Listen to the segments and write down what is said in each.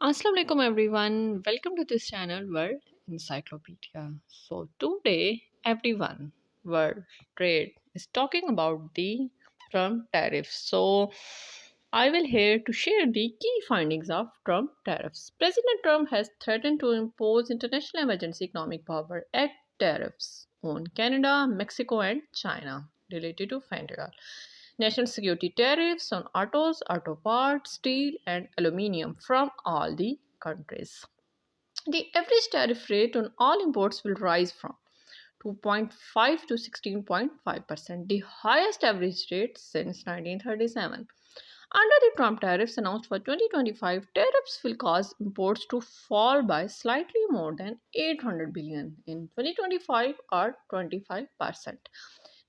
Assalamu alaikum everyone. Welcome to this channel World Encyclopedia. So today everyone world trade is talking about the Trump tariffs. So I will here to share the key findings of Trump tariffs. President Trump has threatened to impose International Emergency Economic Power Act tariffs on Canada, Mexico and China related to fentanyl. National security tariffs on autos, auto parts, steel, and aluminium from all the countries. The average tariff rate on all imports will rise from 2.5 to 16.5%, the highest average rate since 1937. Under the Trump tariffs announced for 2025, tariffs will cause imports to fall by slightly more than 800 billion in 2025 or 25%.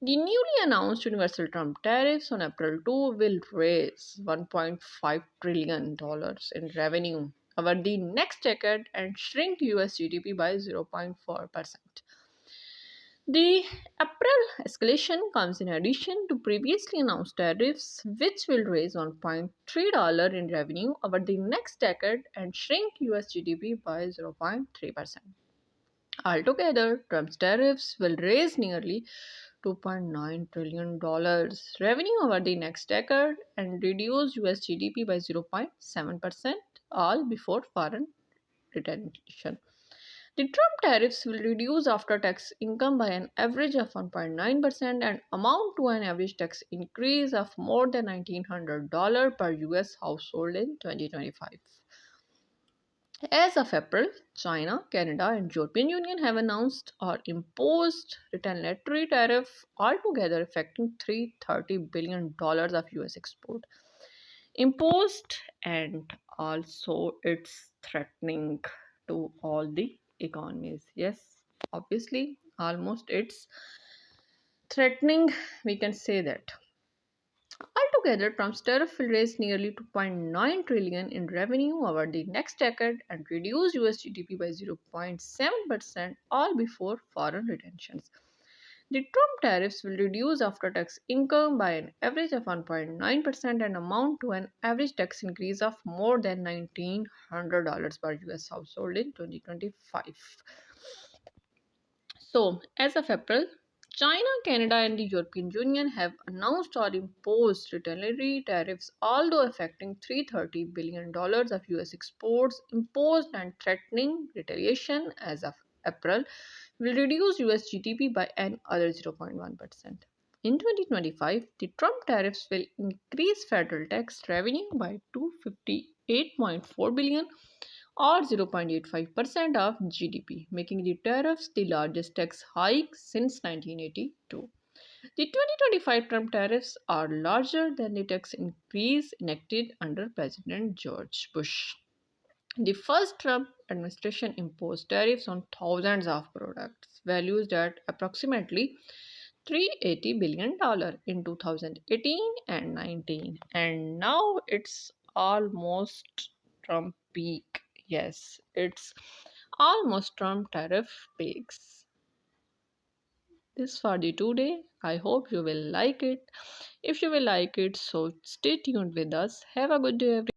The newly announced universal Trump tariffs on April 2 will raise $1.5 trillion in revenue over the next decade and shrink US GDP by 0.4%. The April escalation comes in addition to previously announced tariffs, which will raise $1.3 in revenue over the next decade and shrink US GDP by 0.3%. Altogether, Trump's tariffs will raise nearly $2.9 trillion revenue over the next decade and reduce US GDP by 0.7%, all before foreign retention. The Trump tariffs will reduce after tax income by an average of 1.9% and amount to an average tax increase of more than $1,900 per US household in 2025. As of April, China, Canada, and European Union have announced or imposed retaliatory tariff altogether affecting $330 billion of US export. Imposed and also it's threatening to all the economies. Yes, obviously, almost it's threatening, we can say that. Altogether, Trump's tariff will raise nearly 2.9 trillion in revenue over the next decade and reduce US GDP by 0.7%, all before foreign retentions. The Trump tariffs will reduce after-tax income by an average of 1.9% and amount to an average tax increase of more than $1,900 per US household in 2025. So, as of April, China, Canada, and the European Union have announced or imposed retaliatory tariffs, although affecting $330 billion of US exports. Imposed and threatening retaliation as of April will reduce US GDP by another 0.1%. In 2025, the Trump tariffs will increase federal tax revenue by 258.4 billion or 0.85% of GDP, making the tariffs the largest tax hike since 1982. The 2025 Trump tariffs are larger than the tax increase enacted under President George Bush. The first Trump administration imposed tariffs on thousands of products valued at approximately $380 billion in 2018 and 19, and now it's almost Trump peak. Yes, it's almost Trump tariff peaks. This for the today. I hope you will like it. If you will like it, so stay tuned with us. Have a good day, everyone.